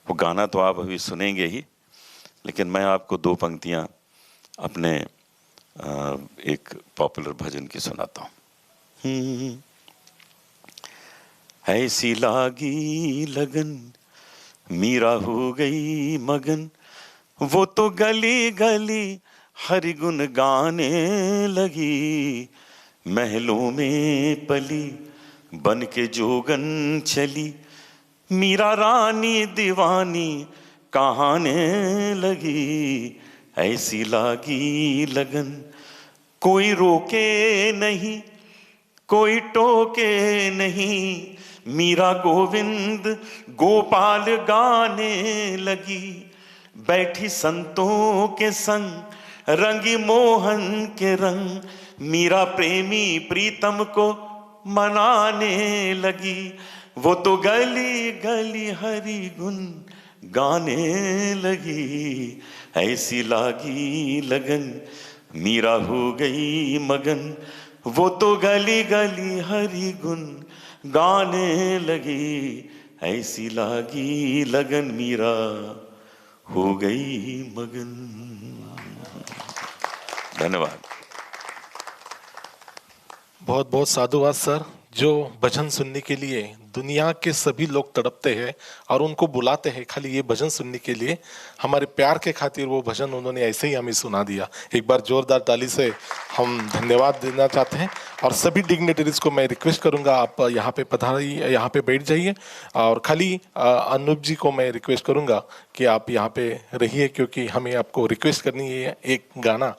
वो गाना तो आप अभी सुनेंगे ही, लेकिन मैं आपको 2 पंक्तियां अपने एक पॉपुलर भजन की सुनाता हूं। ऐसी लागी लगन मीरा हो गई मगन, वो तो गली गली हरि गुण गाने लगी, महलों में पली बन के जोगन चली, मीरा रानी दीवानी कहाने लगी। ऐसी लागी लगन कोई रोके नहीं, कोई टोके नहीं, मीरा गोविंद गोपाल गाने लगी, बैठी संतों के संग रंगी मोहन के रंग, मीरा प्रेमी प्रीतम को मनाने लगी, वो तो गली गली हरि गुण गाने लगी। ऐसी लागी लगन मीरा हो गई मगन, वो तो गली गली हरि गुण गाने लगी। ऐसी लागी लगन मीरा हो गई मगन। धन्यवाद। बहुत बहुत साधुवाद सर, जो भजन सुनने के लिए दुनिया के सभी लोग तड़पते हैं और उनको बुलाते हैं खाली ये भजन सुनने के लिए। हमारे प्यार के खातिर वो भजन उन्होंने ऐसे ही हमें सुना दिया। एक बार जोरदार ताली से हम धन्यवाद देना चाहते हैं। और सभी डिग्नेटरीज को मैं रिक्वेस्ट करूंगा, आप यहाँ पे पधारिए, यहाँ पे बैठ जाइए। और खाली अनूप जी को मैं रिक्वेस्ट करूंगा कि आप यहाँ पे रहिए, क्योंकि हमें आपको रिक्वेस्ट करनी है, एक गाना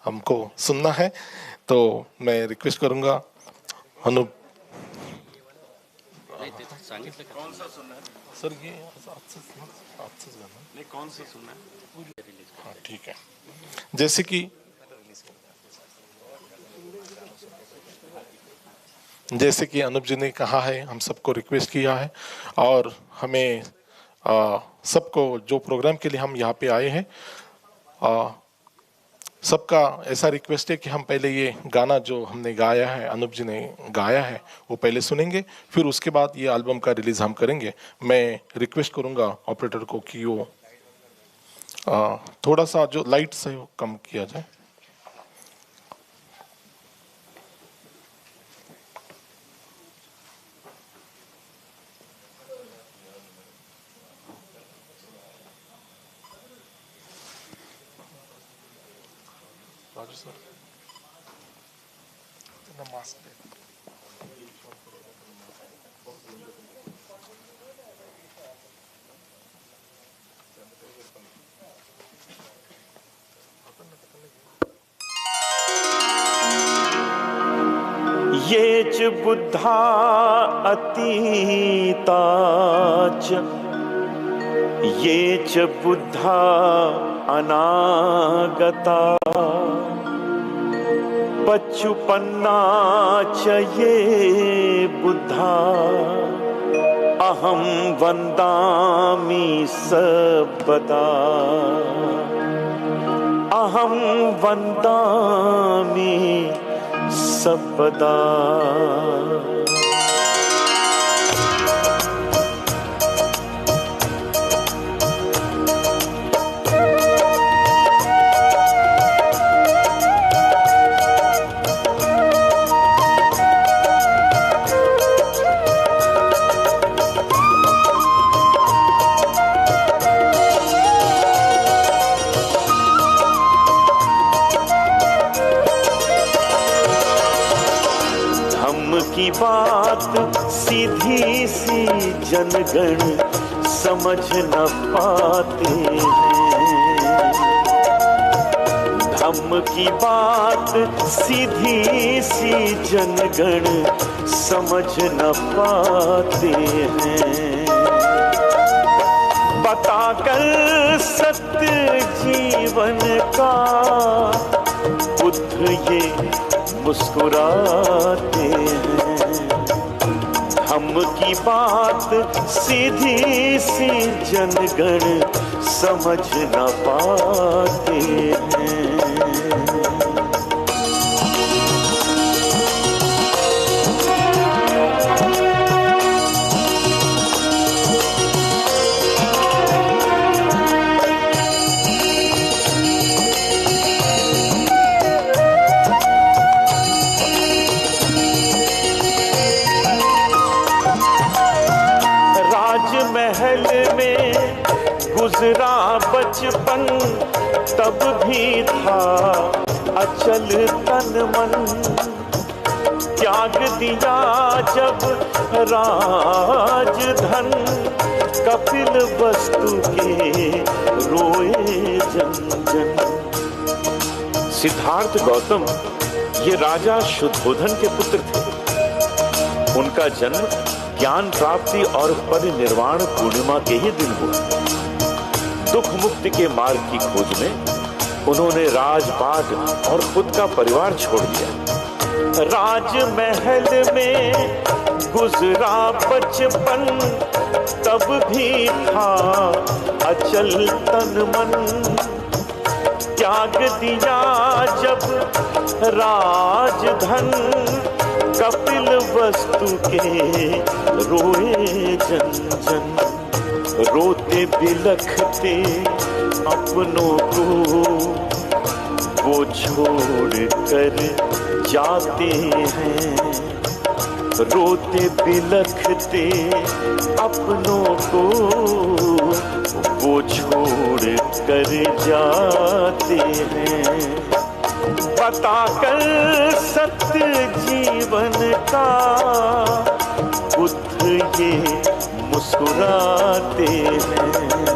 हमको सुनना है। तो मैं रिक्वेस्ट करूंगा अनूप। सर ये नहीं, कौन सा सुनना है? हाँ ठीक है। जैसे कि अनूप जी ने कहा है, हम सबको रिक्वेस्ट किया है और हमें सबको जो प्रोग्राम के लिए हम यहाँ पे आए हैं, सबका ऐसा रिक्वेस्ट है कि हम पहले ये गाना जो हमने गाया है, अनूप जी ने गाया है, वो पहले सुनेंगे, फिर उसके बाद ये एल्बम का रिलीज हम करेंगे। मैं रिक्वेस्ट करूँगा ऑपरेटर को कि वो थोड़ा सा जो लाइट से कम किया जाए। राजू सर नमस्ते। ये च बुद्धा अतीता च ये च बुद्धा अनागता पच्चुपन्ना च ये बुद्धा अहं वन्दामि सर्वदा अहं वन्दामि सर्वदा। की बात सीधी सी जनगण समझ न पाते हैं। धम्म की बात सीधी सी जनगण समझ न पाते हैं। बताकर सत्य जीवन का बुद्ध ये मुस्कुराते हैं। हम की बात सीधी सी जनगण समझ न पाते हैं। गुजरा बचपन तब भी था अचल तन मन। त्याग दिया जब राजधन कपिल वस्तु के रोए जन जन। सिद्धार्थ गौतम ये राजा शुद्धोधन के पुत्र थे। उनका जन्म ज्ञान प्राप्ति और परिनिर्वाण पूर्णिमा के ही दिन हुआ। दुख मुक्ति के मार्ग की खोज में उन्होंने राजपाट और खुद का परिवार छोड़ दिया। राजमहल में गुजरा बचपन तब भी था अचल तन मन। त्याग दिया जब राजधन कपिल वस्तु के रोए जन जन। रोते बिलखते अपनों को वो छोड़ कर जाते हैं। रोते बिलखते अपनों को वो छोड़ कर जाते हैं। बताकर सत्य जीवन का बुद्ध ये मुस्कुराते हैं।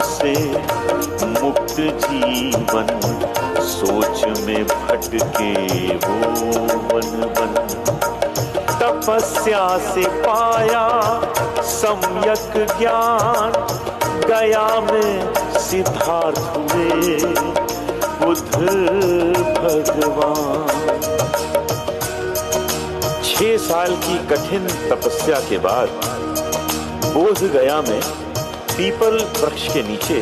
से मुक्त जीवन सोच में भटके वो वन वन। तपस्या से पाया सम्यक ज्ञान गया में सिद्धार्थ हुए बुद्ध भगवान। 6 साल की कठिन तपस्या के बाद बोध गया में पीपल वृक्ष के नीचे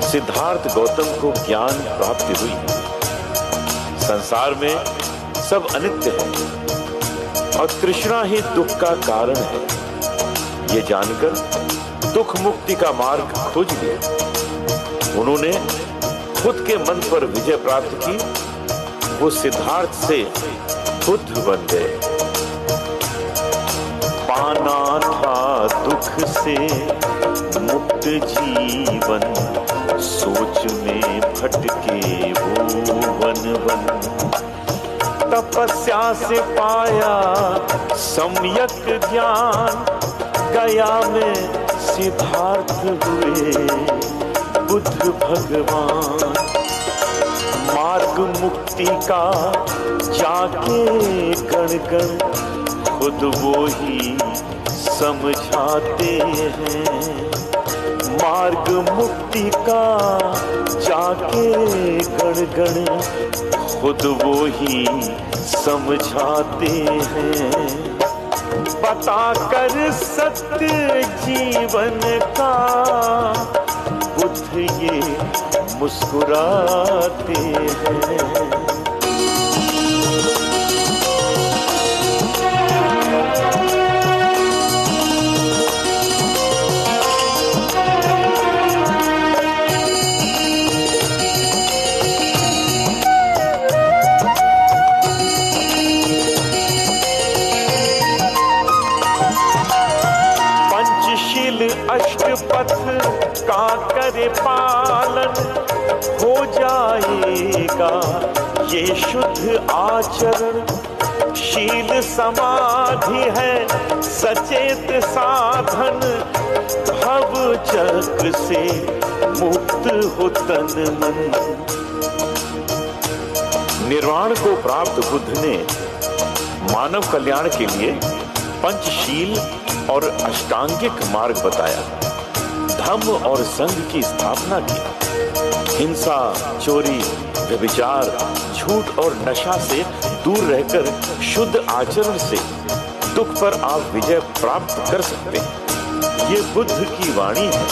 सिद्धार्थ गौतम को ज्ञान प्राप्ति हुई। संसार में सब अनित्य है और तृष्णा ही दुख का कारण है। ये जानकर दुख मुक्ति का मार्ग खोज लिया। उन्होंने खुद के मन पर विजय प्राप्त की। वो सिद्धार्थ से बुद्ध बन गए। पाना था दुख से मुक्त जीवन सोच में भटके वो वन वन। तपस्या से पाया सम्यक ज्ञान गया में सिद्धार्थ हुए बुद्ध भगवान। मार्ग मुक्ति का जाके गण गण खुद वो ही समझाते हैं। मार्ग मुक्ति का जाके गण गण खुद वो ही समझाते हैं। बताकर सत्य जीवन का बुद्ध ये मुस्कुराते हैं। अष्टपथ का करे पालन हो जाएगा ये शुद्ध आचरण। शील समाधि है सचेत साधन भव चक्र से मुक्त हो तन मन। निर्वाण को प्राप्त बुद्ध ने मानव कल्याण के लिए पंचशील और अष्टांगिक मार्ग बताया। धम्म और संघ की स्थापना की। हिंसा, चोरी, व्यभिचार, झूठ और नशा से दूर रहकर शुद्ध आचरण से दुख पर आप विजय प्राप्त कर सकते हैं। ये बुद्ध की वाणी है।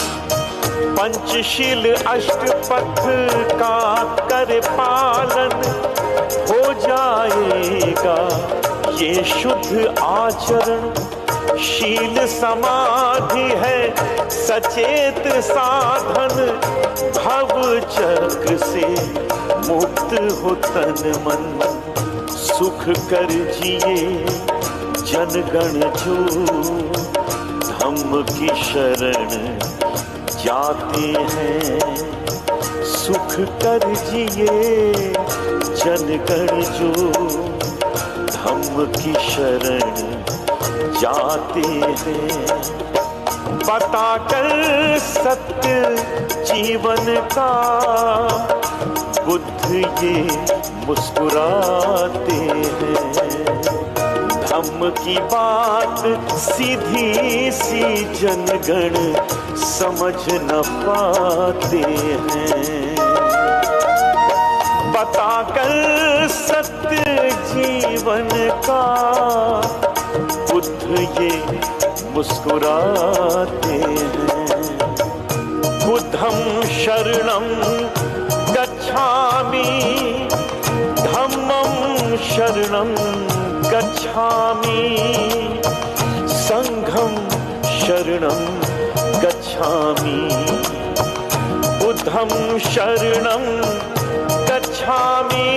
पंचशील अष्टपथ का कर पालन हो जाएगा ये शुद्ध आचरण। शील समाधि है सचेत साधन भव चक्र से मुक्त हो तन मन। सुख कर जिए जनगण जो धम्म की शरण जाते हैं। सुख कर जिए जनगण जो धम्म की शरण जाते हैं। बताकर सत्य जीवन का बुद्ध ये मुस्कुराते हैं। धम्म की बात सीधी सी जनगण समझ न पाते हैं। बताकर सत्य जीवन का बुद्ध ये मुस्कुराते हैं। बुद्धं शरणं गच्छामि धम्मं शरणं गच्छामि संघं शरणं गच्छामि बुद्धं शरणं गच्छामि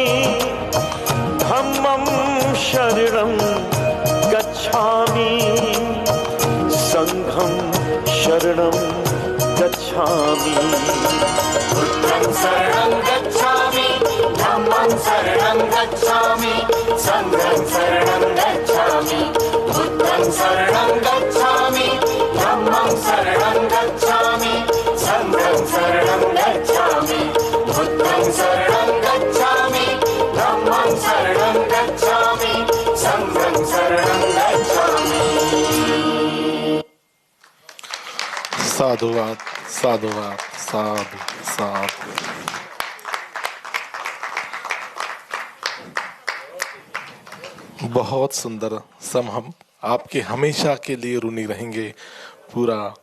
धम्मं शरणं गच्छामि संघं शरणं गच्छामि बुद्धं शरणं गच्छामि धम्मं शरणं गच्छामि संघं शरणं गच्छामि बुद्धं शरणं गच्छामि धम्मं शरणं गच्छामि संघं शरणं गच्छामि बुद्धं शरणं गच्छामि धम्मं शरणं गच्छामि संघं शरणं गच्छामि। साधुवाद साधुवाद साधु साधु। बहुत सुंदर। हम आपके हमेशा के लिए ऋणी रहेंगे, पूरा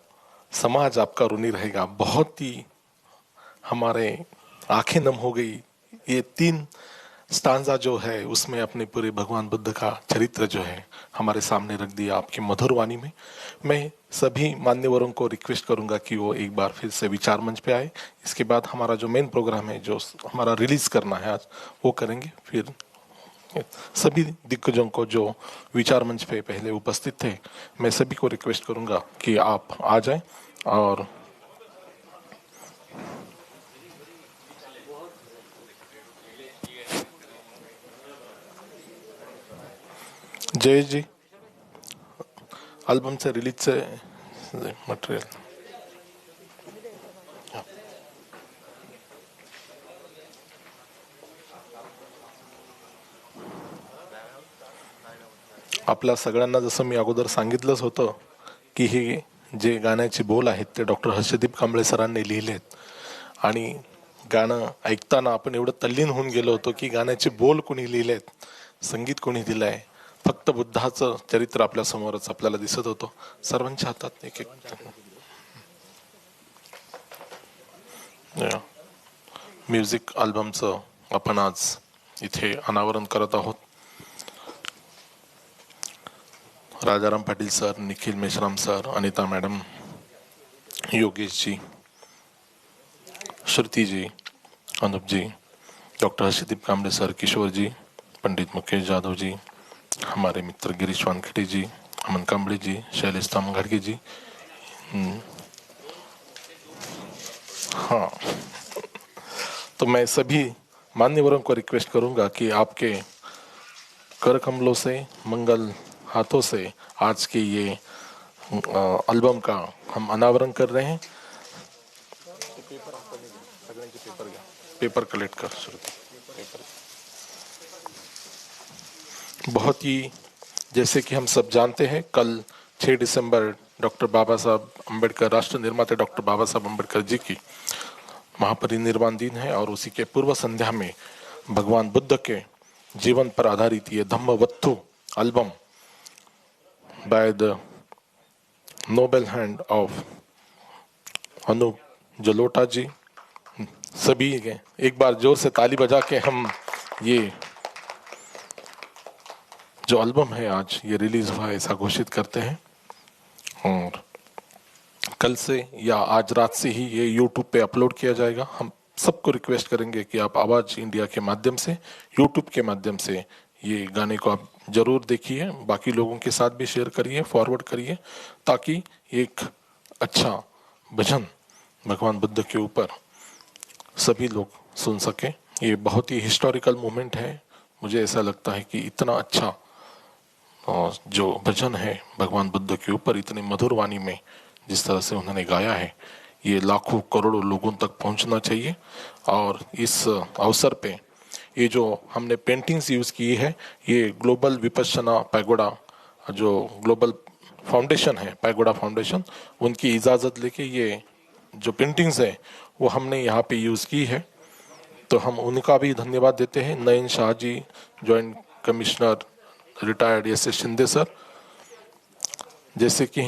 समाज आपका ऋणी रहेगा। बहुत ही हमारे आंखें नम हो गई। ये 3 स्टांजा जो है उसमें अपने पूरे भगवान बुद्ध का चरित्र जो है हमारे सामने रख दिया आपकी मधुर वाणी में। मैं सभी मान्यवरों को रिक्वेस्ट करूंगा कि वो एक बार फिर से विचार मंच पे आए। इसके बाद हमारा जो मेन प्रोग्राम है, जो हमारा रिलीज करना है आज, वो करेंगे। फिर सभी दिग्गजों को जो विचार मंच पे पहले उपस्थित थे, मैं सभी को रिक्वेस्ट करूंगा कि आप आ जाएं। और जय जी, एल्बम से रिलीज से मटेरियल आपल्या सगळ्यांना जसं मी अगोदर सांगितलंच होतं की हे जे गाण्याचे बोल आहेत ते डॉक्टर हर्षदीप कांबळे सरांनी लिहिलेत। आणि गाणं ऐकताना आपण एवढं तल्लीन होऊन गेलो होतो की गाण्याचे बोल कोणी लिहिलेत, संगीत कोणी दिलंय, फक्त बुद्धाचं चरित्र आपल्या समोरच आपल्याला दिसत होतं। सर्वांच्या हातात एक एक म्युझिक अल्बमचं आपण आज इथे अनावरण करत आहोत। Rajaram Patil sir, Nikhil Meshram sir, Anita madam, Yogesh ji, Shruti ji, Anup ji, doctor Harshdeep Kamble sir, Kishor ji, Pandit Mukesh Yadav ji, हमारे मित्र गिरीश वानखेड़े जी, अमन कांबळे जी, शैलेश तामघाटगे जी। हाँ, तो मैं सभी मान्यवरों को रिक्वेस्ट करूंगा कि आपके कर कमलों से, मंगल हाथों से आज के ये एल्बम का हम अनावरण कर रहे हैं। पेपर कलेक्ट कर शुरू। बहुत ही, जैसे कि हम सब जानते हैं, कल 6 दिसंबर डॉक्टर बाबा साहब अम्बेडकर, राष्ट्र निर्माता डॉक्टर बाबा साहब अम्बेडकर जी की महापरिनिर्वाण दिन है। और उसी के पूर्व संध्या में भगवान बुद्ध के जीवन पर आधारित ये Dhammavattu album by the noble hand of Anup Jalota ji, सभी एक बार जोर से ताली बजा के हम ये जो एल्बम है आज ये रिलीज हुआ ऐसा घोषित करते हैं। और कल से या आज रात से ही ये यूट्यूब पे अपलोड किया जाएगा। हम सबको रिक्वेस्ट करेंगे कि आप आवाज इंडिया के माध्यम से, यूट्यूब के माध्यम से ये गाने को आप जरूर देखिए, बाकी लोगों के साथ भी शेयर करिए, फॉरवर्ड करिए, ताकि एक अच्छा भजन भगवान बुद्ध के ऊपर सभी लोग सुन सके। ये बहुत ही हिस्टोरिकल मोमेंट है। मुझे ऐसा लगता है कि इतना अच्छा जो भजन है भगवान बुद्ध के ऊपर, इतनी मधुर वाणी में जिस तरह से उन्होंने गाया है, ये लाखों करोड़ों लोगों तक पहुंचना चाहिए। और इस अवसर पे ये जो हमने पेंटिंग्स यूज़ की है, ये ग्लोबल विपश्यना पैगोडा, जो ग्लोबल फाउंडेशन है, पैगोडा फाउंडेशन, उनकी इजाज़त लेके ये जो पेंटिंग्स है वो हमने यहाँ पे यूज़ की है। तो हम उनका भी धन्यवाद देते हैं। Nayan Shah ji, joint commissioner retired S Shinde sir, जैसे कि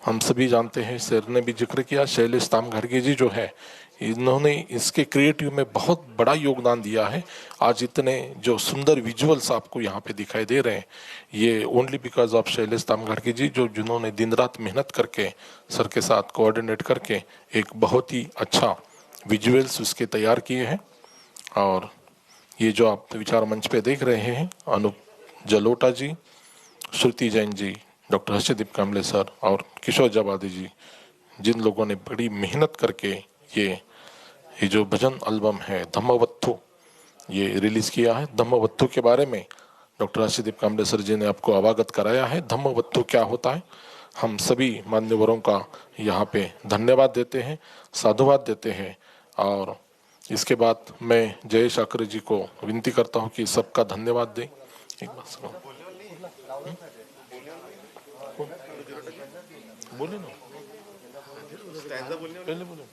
हम सभी जानते हैं, सर ने भी जिक्र किया, शैलेश तामघाटगे जी जो है, इन्होंने इसके क्रिएटिव में बहुत बड़ा योगदान दिया है। आज इतने जो सुंदर विजुअल्स आपको यहाँ पे दिखाई दे रहे हैं, ये ओनली बिकॉज ऑफ शैलेश तामघाटगे जी, जिन्होंने दिन रात मेहनत करके सर के साथ कोऑर्डिनेट करके एक बहुत ही अच्छा विजुअल्स उसके तैयार किए हैं। और ये जो आप विचार मंच पे देख रहे हैं, अनूप जलोटा जी, श्रुति जैन जी, डॉक्टर हर्षदीप कामले सर और किशोर जवादी जी, जिन लोगों ने बड़ी मेहनत करके ये जो भजन एल्बम है धम्मवत्थु, ये रिलीज किया है। धम्मवत्थु के बारे में डॉक्टर हर्षदीप कामले सर जी ने आपको अवगत कराया है। धम्मवत्थु क्या होता है, हम सभी मान्यवरों का यहाँ पे धन्यवाद देते हैं, साधुवाद देते हैं। और इसके बाद मैं जयेश आकर जी को विनती करता हूँ कि सबका धन्यवाद दें। एक बात सुनो, बोले ना, पहले बोले।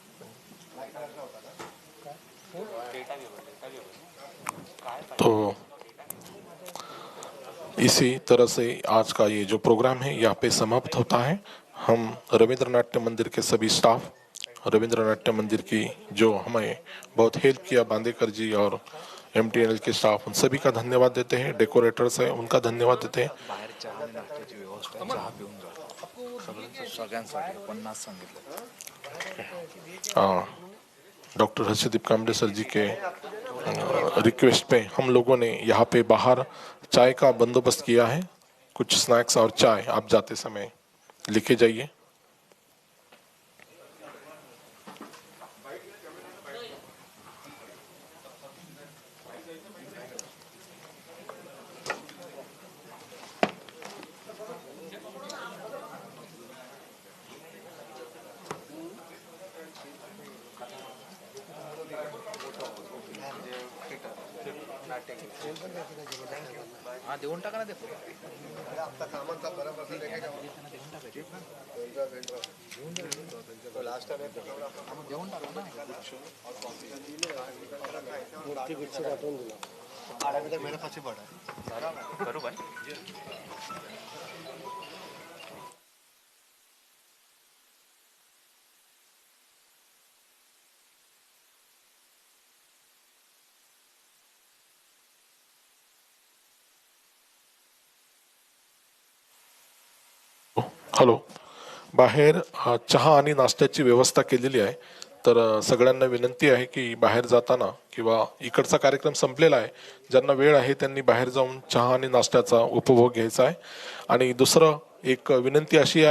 तो इसी तरह से आज का ये जो प्रोग्राम है यहाँ पे समाप्त होता है। हम रविंद्र नाट्य मंदिर के सभी स्टाफ, रविंद्र नाट्य मंदिर की जो हमें बहुत हेल्प किया, बांदेकर जी और MTNL के स्टाफ, उन सभी का धन्यवाद देते हैं। डेकोरेटर्स हैं, उनका धन्यवाद देते हैं। डॉक्टर हर्षदीप कामले सर जी के रिक्वेस्ट पे हम लोगों ने यहाँ पे बाहर चाय का बंदोबस्त किया है। कुछ स्नैक्स और चाय आप जाते समय लेके जाइए। देऊन टाका ना ते देऊन टाका ना मेरे पास ही पड़ा करू भाई। हॅलो, बाहेर चहा आणि नाश्त्याची व्यवस्था केलेली आहे। तर सगळ्यांना विनंती आहे की बाहेर जाताना किंवा इकडचा कार्यक्रम संपलेला आहे, ज्यांना वेळ आहे त्यांनी बाहेर जाऊन चहा आणि नाश्त्याचा उपभोग घ्यायचा आहे। आणि दुसरं एक विनंती अशी आहे